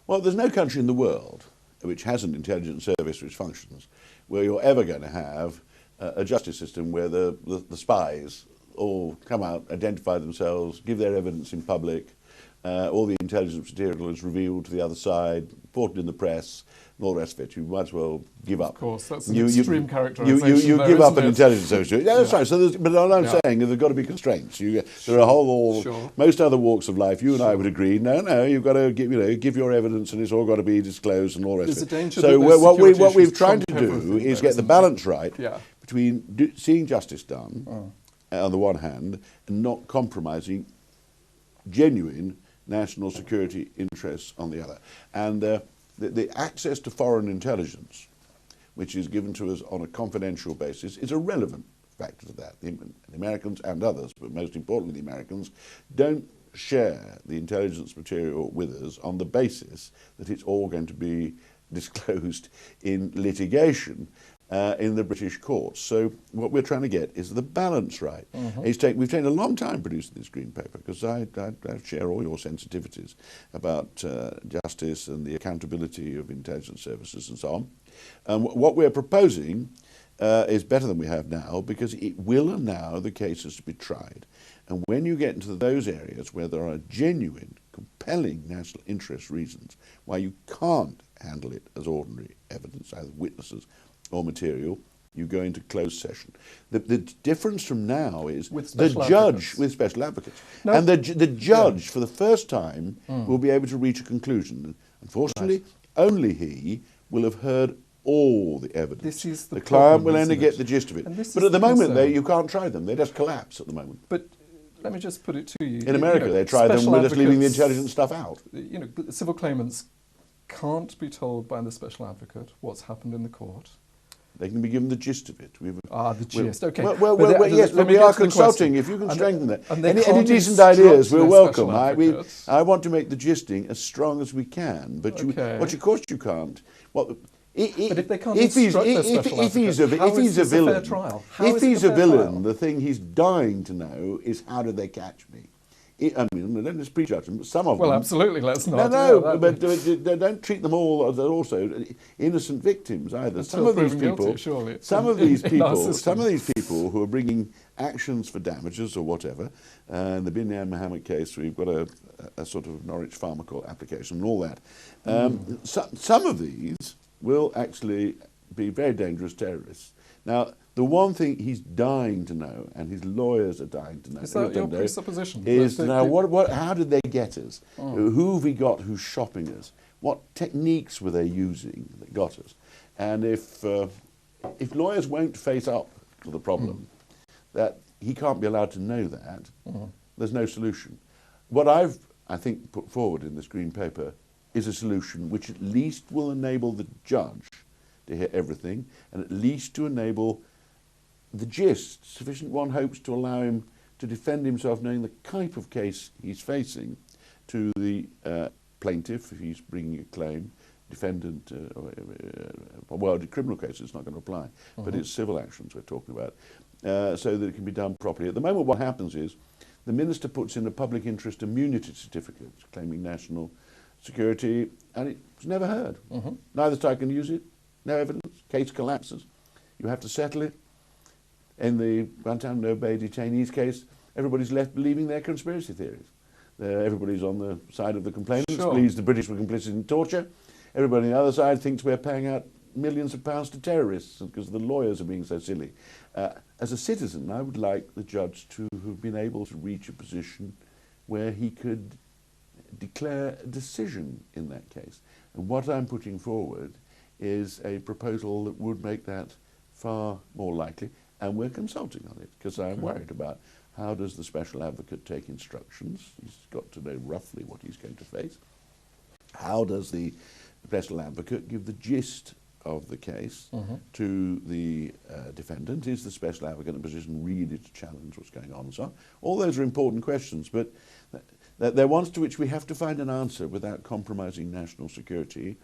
Well, there's no country in the world which has an intelligence service which functions where you're ever going to have a justice system where the spies all come out, identify themselves, give their evidence in public, all the intelligence material is revealed to the other side, reported in the press, and all the rest of it. You might as well give up. Of course, that's an extreme characterisation. You though, give up an it? intelligence service. Yeah, that's right. So but what I'm saying is there's got to be constraints. There are a whole most other walks of life. You and I would agree. No, you've got to give your evidence, and it's all got to be disclosed and all the rest of it. So what we've tried to do is get the balance right between seeing justice done on the one hand and not compromising genuine national security interests on the other. And the access to foreign intelligence, which is given to us on a confidential basis, is a relevant factor to that. The Americans and others, but most importantly the Americans, don't share the intelligence material with us on the basis that it's all going to be disclosed in litigation in the British courts. So what we're trying to get is the balance right. We've taken a long time producing this green paper because I share all your sensitivities about justice and the accountability of intelligence services and so on. And what we're proposing is better than we have now because it will allow the cases to be tried. And when you get into those areas where there are genuine, compelling national interest reasons why you can't handle it as ordinary evidence, either witnesses or material, you go into closed session. The difference from now is the judge with special advocates. No. And the judge, for the first time, will be able to reach a conclusion. Unfortunately, only he will have heard all the evidence. This is the client will only get the gist of it. But at the moment, you can't try them. They just collapse at the moment. But let me just put it to you. In America, they try them with just leaving the intelligence stuff out. Civil claimants can't be told by the special advocate what's happened in the court. They can be given the gist of it. The gist, okay. Yes, but we are consulting. If you can strengthen that. Any decent ideas, we're welcome. I want to make the gisting as strong as we can, but of course you can't. But if they can't instruct their special advocate, how is this a fair trial? If he's a villain, the thing he's dying to know is how did they catch me? I mean, let's prejudge them. Some of them. Well, absolutely, let's not. But don't treat them all as also innocent victims either. Some of these people who are bringing actions for damages or whatever, in the Bin Yan Mohammed case, we've got a sort of Norwich Pharmacal application and all that. Some of these will actually be very dangerous terrorists. Now, the one thing he's dying to know, and his lawyers are dying to know, is that your presupposition? Is how did they get us? Who have we got who's shopping us? What techniques were they using that got us? And if lawyers won't face up to the problem, that he can't be allowed to know that, there's no solution. What I've, I think, put forward in this green paper is a solution which at least will enable the judge to hear everything, and at least to enable the gist, sufficient one hopes to allow him to defend himself knowing the type of case he's facing, to the plaintiff if he's bringing a claim, defendant, well, the criminal case it's not going to apply, but it's civil actions we're talking about, so that it can be done properly. At the moment what happens is the minister puts in a public interest immunity certificate claiming national security, and it's never heard. Neither side can use it, no evidence, case collapses, you have to settle it. In the Guantanamo Bay detainees case, everybody's left believing their conspiracy theories. Everybody's on the side of the complainants, believes the British were complicit in torture. Everybody on the other side thinks we're paying out millions of pounds to terrorists because the lawyers are being so silly. As a citizen, I would like the judge to have been able to reach a position where he could declare a decision in that case. And what I'm putting forward is a proposal that would make that far more likely. And we're consulting on it because I'm worried about how does the special advocate take instructions. He's got to know roughly what he's going to face. How does the special advocate give the gist of the case to the defendant? Is the special advocate in a position really to challenge what's going on and so on? All those are important questions, but they're ones to which we have to find an answer without compromising national security.